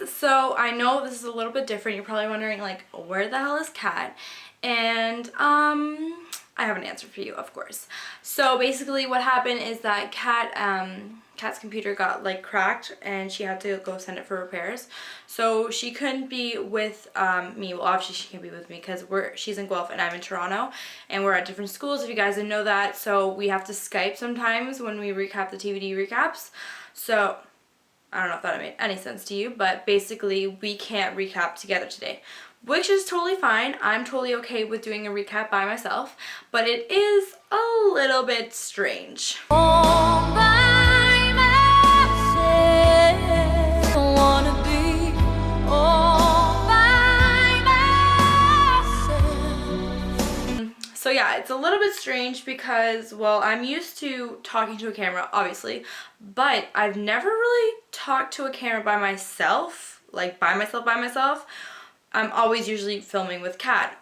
guys, so I know this is a little bit different. You're probably wondering like, where the hell is Kat? And I have an answer for you, of course. So basically what happened is that Kat's computer got like cracked and she had to go send it for repairs. So she couldn't be with me. Well, obviously she can't be with me because she's in Guelph and I'm in Toronto and we're at different schools, if you guys didn't know that. So we have to Skype sometimes when we recap the TVD recaps. So I don't know if that made any sense to you, but basically we can't recap together today, which is totally fine. I'm totally okay with doing a recap by myself, but it is a little bit strange. All by myself, I wanna be all by myself. So yeah, it's a little bit strange because, well, I'm used to talking to a camera, obviously, but I've never really talked to a camera by myself, like by myself. I'm always usually filming with Kat,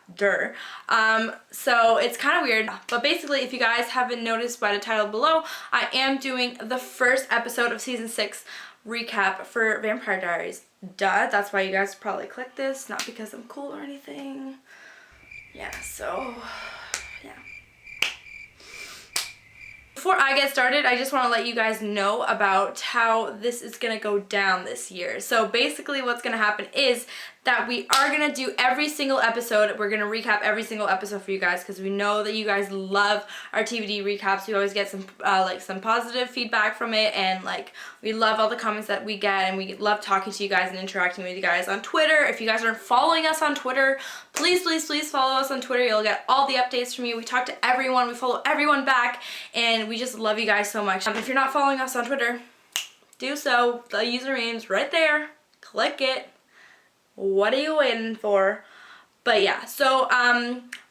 so it's kind of weird. But basically, if you guys haven't noticed by the title below, I am doing the first episode of season 6 recap for Vampire Diaries. Duh, that's why you guys probably clicked this, not because I'm cool or anything. Yeah, so yeah. Before I get started, I just want to let you guys know about how this is going to go down this year. So basically what's going to happen is that we are going to do every single episode. We're going to recap every single episode for you guys because we know that you guys love our TVD recaps. We always get some some positive feedback from it, and like we love all the comments that we get, and we love talking to you guys and interacting with you guys on Twitter. If you guys aren't following us on Twitter, please follow us on Twitter. You'll get all the updates from me. We talk to everyone, we follow everyone back, and we just love you guys so much. If you're not following us on Twitter, do so. The username's right there. Click it. What are you waiting for? But yeah, so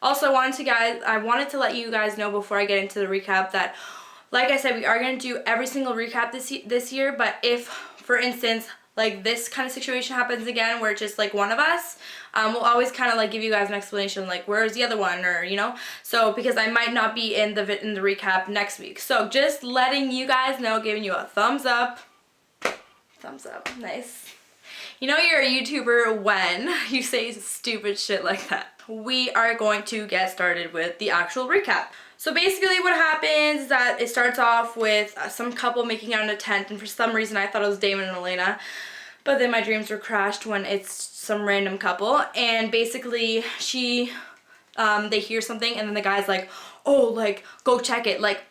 also I wanted to let you guys know before I get into the recap that, like I said, we are going to do every single recap this year, but if, for instance, like this kind of situation happens again where it's just like one of us, we'll always kind of like give you guys an explanation like where's the other one, or you know, so because I might not be in the recap next week. So just letting you guys know, giving you a thumbs up, nice. You know you're a YouTuber when you say stupid shit like that. We are going to get started with the actual recap. So basically what happens is that it starts off with some couple making out in a tent, and for some reason I thought it was Damon and Elena, but then my dreams were crashed when it's some random couple, and basically they hear something and then the guy's like, oh, like go check it, like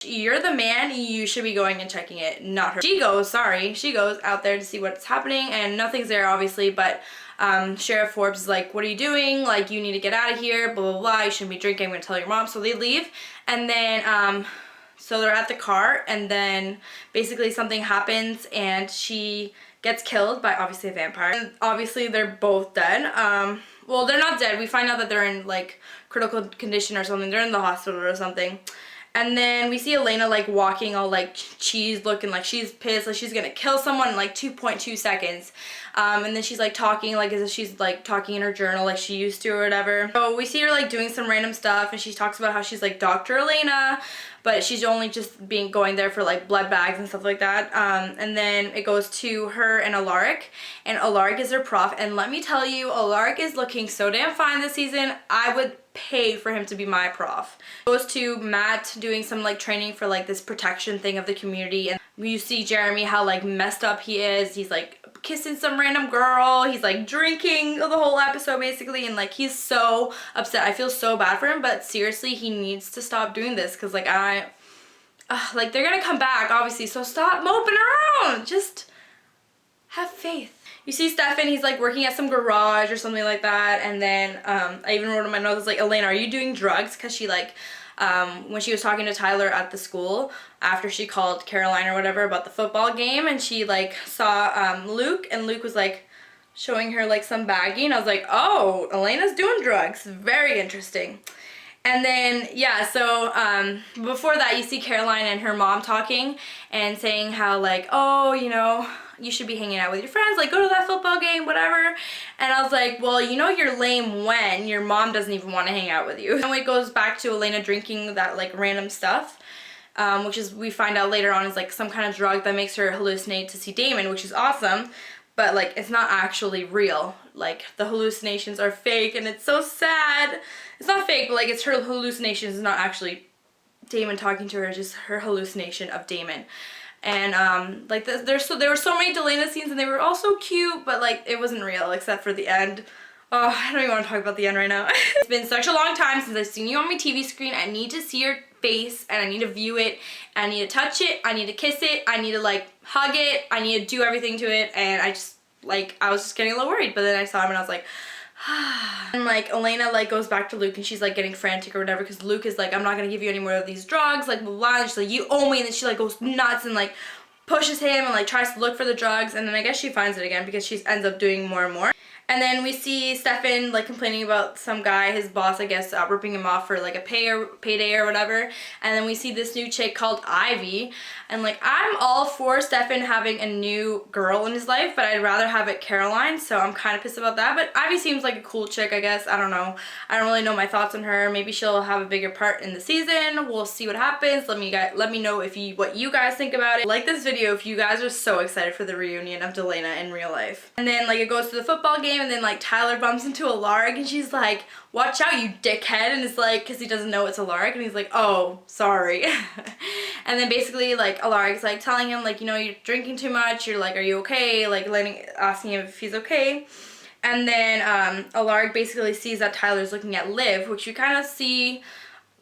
you're the man, you should be going and checking it, not her. She goes out there to see what's happening and nothing's there obviously, but Sheriff Forbes is like, what are you doing? Like, you need to get out of here, blah blah blah, you shouldn't be drinking, I'm gonna tell your mom. So they leave, and then so they're at the car, and then basically something happens and she gets killed by obviously a vampire, and obviously they're both dead. Well, they're not dead, we find out that they're in like critical condition or something, they're in the hospital or something. And then we see Elena like walking all like cheese looking, like she's pissed, like she's gonna kill someone in like 2.2 seconds. And then she's like talking like as if she's like talking in her journal like she used to or whatever. So we see her like doing some random stuff, and she talks about how she's like Dr. Elena, but she's only just going there for like blood bags and stuff like that. And then it goes to her and Alaric, and Alaric is her prof, and let me tell you, Alaric is looking so damn fine this season. I would pay for him to be my prof. Goes to Matt doing some like training for like this protection thing of the community, and you see Jeremy how like messed up he is. He's like kissing some random girl, he's like drinking the whole episode basically, and like he's so upset. I feel so bad for him, but seriously he needs to stop doing this because like like they're gonna come back obviously, so stop moping around, just have faith. You see Stefan, he's like working at some garage or something like that, and then I even wrote in my notes like, Elena, are you doing drugs? Because she like when she was talking to Tyler at the school after she called Caroline or whatever about the football game, and she like saw Luke, and Luke was like showing her like some baggie, and I was like, oh, Elena's doing drugs, very interesting. And then yeah, so before that you see Caroline and her mom talking and saying how like, oh, you know, you should be hanging out with your friends, like go to that football game, whatever. And I was like, well, you know you're lame when your mom doesn't even want to hang out with you. And it goes back to Elena drinking that like random stuff, which is, we find out later on, is like some kind of drug that makes her hallucinate to see Damon, which is awesome. but like it's not actually real. Like the hallucinations are fake, and it's so sad. It's not fake, but like it's her hallucinations, it's not actually Damon talking to her, just her hallucination of Damon. And like there were so many Delena scenes, and they were all so cute, but like it wasn't real except for the end. Oh, I don't even want to talk about the end right now. It's been such a long time since I've seen you on my TV screen. I need to see your face, and I need to view it, I need to touch it, I need to kiss it, I need to like hug it, I need to do everything to it, and I just like, I was just getting a little worried, but then I saw him and I was like, and like Elena like goes back to Luke, and she's like getting frantic or whatever, because Luke is like, I'm not gonna give you any more of these drugs, like blah, blah, blah. And she's like, you owe me, and then she like goes nuts and like pushes him and like tries to look for the drugs, and then I guess she finds it again because she ends up doing more and more. And then we see Stefan like complaining about some guy, his boss, I guess, ripping him off for like a payday or whatever. And then we see this new chick called Ivy. And like, I'm all for Stefan having a new girl in his life, but I'd rather have it Caroline, so I'm kind of pissed about that. But Ivy seems like a cool chick, I guess. I don't know. I don't really know my thoughts on her. Maybe she'll have a bigger part in the season. We'll see what happens. Let me know what you guys think about it. Like this video if you guys are so excited for the reunion of Delena in real life. And then like it goes to the football game, and then like Tyler bumps into Alaric, and she's like, watch out, you dickhead. And it's like, because he doesn't know it's Alaric, and he's like, oh, sorry. And then basically like Alaric's like telling him like, you know, you're drinking too much, you're like, are you okay, like asking him if he's okay. And then Alaric basically sees that Tyler's looking at Liv, which you kind of see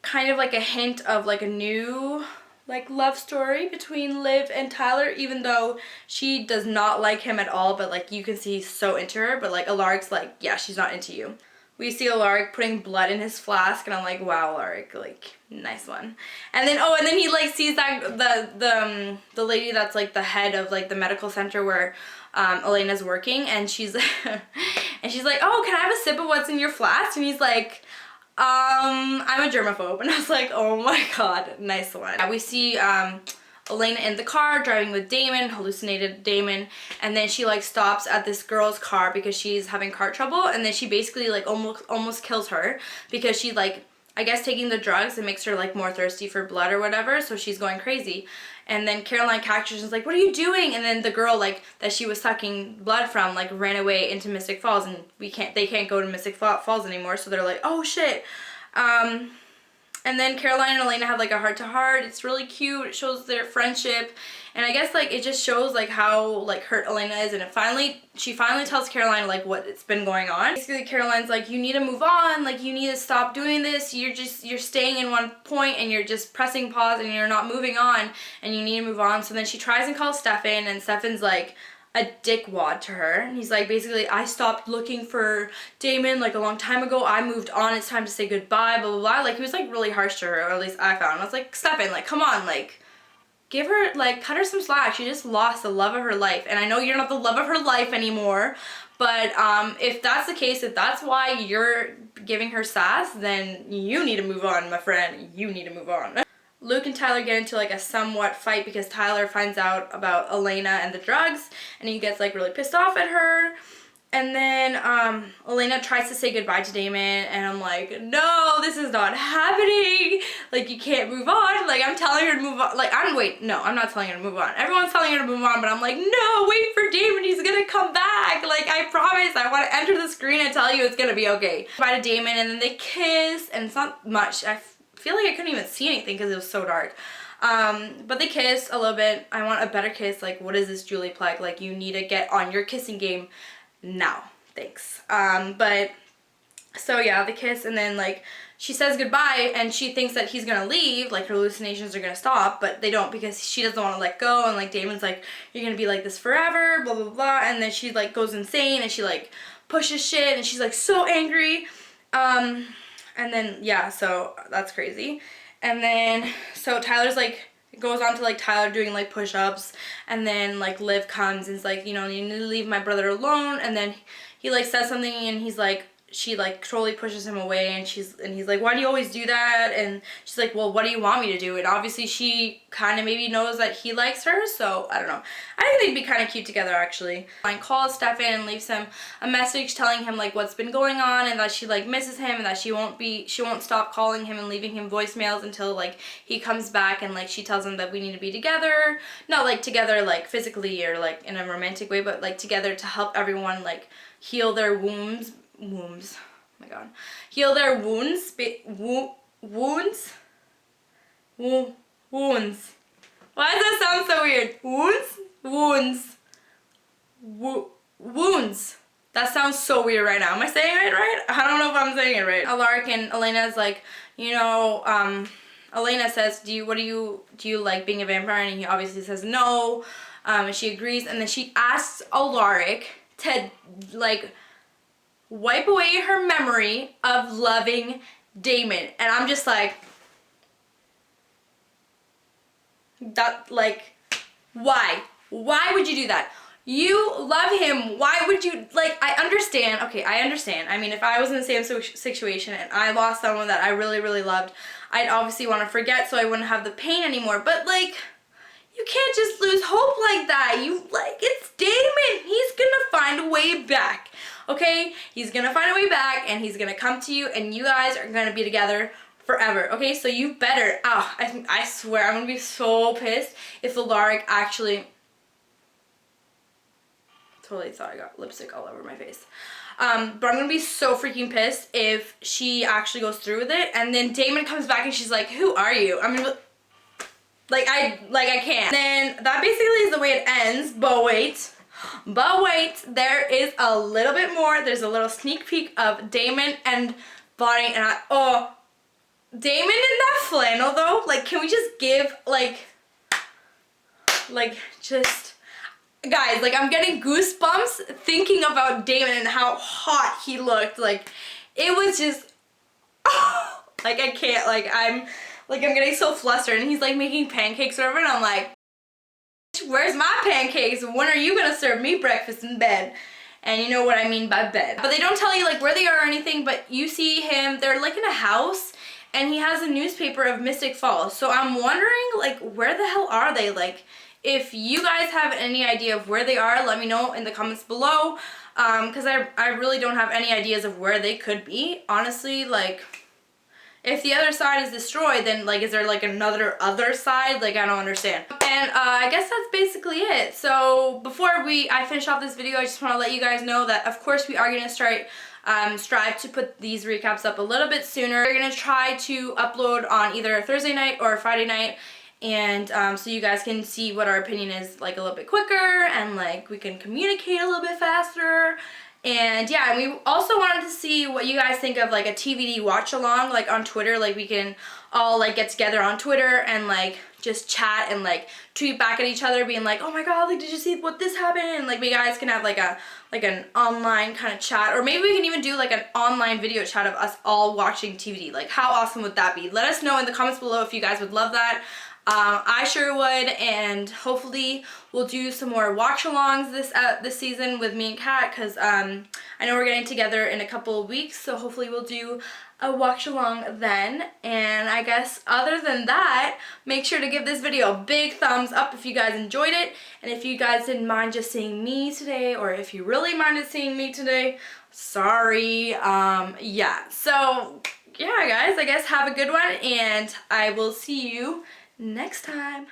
kind of like a hint of like a new like love story between Liv and Tyler, even though she does not like him at all, but like you can see he's so into her, but like Alaric's like, yeah, she's not into you. We see Alaric putting blood in his flask, and I'm like, wow, Alaric, like, nice one. And then, oh, and then he like sees that the lady that's like the head of like the medical center where Elena's working, and she's and she's like, oh, can I have a sip of what's in your flask? And he's like, I'm a germaphobe. And I was like, oh my god, nice one. We see Elena in the car driving with Damon, hallucinated Damon, and then she like stops at this girl's car because she's having car trouble, and then she basically like almost kills her because she like, I guess taking the drugs, it makes her like more thirsty for blood or whatever, so she's going crazy. And then Caroline catches and is like, what are you doing? And then the girl like that she was sucking blood from like ran away into Mystic Falls, and they can't go to Mystic Falls anymore, so they're like, oh shit. And then Caroline and Elena have like a heart-to-heart. It's really cute. It shows their friendship. And I guess like it just shows like how like hurt Elena is, and she finally tells Caroline like what's been going on. Basically Caroline's like, you need to move on, like you need to stop doing this. You're staying in one point and you're just pressing pause and you're not moving on, and you need to move on. So then she tries and calls Stefan, and Stefan's like a dickwad to her. And he's like, basically, I stopped looking for Damon like a long time ago. I moved on. It's time to say goodbye, blah, blah, blah. Like, he was like really harsh to her, or at least I found. I was like, Stefan, like, come on, like, give her, like, cut her some slack. She just lost the love of her life. And I know you're not the love of her life anymore, but if that's the case, if that's why you're giving her sass, then you need to move on, my friend. You need to move on. Luke and Tyler get into like a somewhat fight because Tyler finds out about Elena and the drugs, and he gets like really pissed off at her. And then Elena tries to say goodbye to Damon, and I'm like, no, this is not happening. Like, you can't move on. Like, I'm telling her to move on. Like, I'm not telling her to move on. Everyone's telling her to move on, but I'm like, no, wait for Damon. He's gonna come back. Like, I promise. I want to enter the screen and tell you it's gonna be okay. Bye to Damon, and then they kiss, and it's not much. I feel like I couldn't even see anything because it was so dark. But they kiss a little bit. I want a better kiss. Like, what is this, Julie Plec? Like, you need to get on your kissing game now. Thanks. But so yeah, the kiss, and then like she says goodbye, and she thinks that he's gonna leave, like her hallucinations are gonna stop, but they don't, because she doesn't want to let go. And like Damon's like, you're gonna be like this forever, blah blah blah. And then she like goes insane, and she like pushes shit, and she's like so angry. And then, yeah, so that's crazy. And then, so Tyler's like, goes on to like Tyler doing like push-ups, and then like Liv comes and is like, you know, you need to leave my brother alone. And then he like says something, and he's like, she like totally pushes him away, and he's like, why do you always do that? And she's like, well, what do you want me to do? And obviously she kind of maybe knows that he likes her, so I don't know. I think they'd be kind of cute together actually. Like calls Stefan and leaves him a message telling him like what's been going on, and that she like misses him, and that she won't stop calling him and leaving him voicemails until like he comes back, and like she tells him that we need to be together, not like together like physically or like in a romantic way, but like together to help everyone like heal their wounds. Oh my god. Heal their wounds. Wounds? Wounds. Why does that sound so weird? Wounds? Wounds. That sounds so weird right now. Am I saying it right? I don't know if I'm saying it right. Alaric and Elena's like, you know, Elena says, do you like being a vampire? And he obviously says no. And she agrees, and then she asks Alaric to like wipe away her memory of loving Damon. And I'm just like, that, like, why? Why would you do that? You love him. Why would you, like, I understand. Okay, I understand. I mean, if I was in the same situation and I lost someone that I really, really loved, I'd obviously want to forget so I wouldn't have the pain anymore. But, like, you can't just lose hope like that. It's Damon. He's gonna find a way back. Okay? He's gonna find a way back, and he's gonna come to you, and you guys are gonna be together forever. Okay? So you better, I swear, I'm gonna be so pissed if Alaric actually, totally thought I got lipstick all over my face. But I'm gonna be so freaking pissed if she actually goes through with it, and then Damon comes back and she's like, who are you? I mean, I can't. Then that basically is the way it ends, but wait, there is a little bit more. There's a little sneak peek of Damon and Bonnie, and Damon in that flannel though, like, can we just give, just, guys, like, I'm getting goosebumps thinking about Damon and how hot he looked. Like, it was just, like, I can't, I'm getting so flustered, and he's like making pancakes or whatever, and I'm like, where's my pancakes? When are you gonna serve me breakfast in bed? And you know what I mean by bed. But they don't tell you like where they are or anything, but you see him, they're like in a house, and he has a newspaper of Mystic Falls. So I'm wondering, like, where the hell are they? Like, if you guys have any idea of where they are, let me know in the comments below, because I really don't have any ideas of where they could be. Honestly, like, if the other side is destroyed, then, like, is there, like, another other side? Like, I don't understand. And, I guess that's basically it. So, before I finish off this video, I just want to let you guys know that, of course, we are going to strive to put these recaps up a little bit sooner. We're going to try to upload on either Thursday night or Friday night, and, so you guys can see what our opinion is, like, a little bit quicker, and, like, we can communicate a little bit faster. And yeah, and we also wanted to see what you guys think of like a TVD watch along, like on Twitter. Like, we can all like get together on Twitter and like just chat and like tweet back at each other being like, oh my god, like, did you see what this happened? And like, we guys can have like an online kind of chat, or maybe we can even do like an online video chat of us all watching TVD. Like, how awesome would that be? Let us know in the comments below if you guys would love that. I sure would, and hopefully we'll do some more watch-alongs this season with me and Kat, because I know we're getting together in a couple of weeks, so hopefully we'll do a watch-along then. And I guess other than that, make sure to give this video a big thumbs up if you guys enjoyed it, and if you guys didn't mind just seeing me today, or if you really minded seeing me today, sorry. Yeah, so yeah guys, I guess have a good one, and I will see you next time.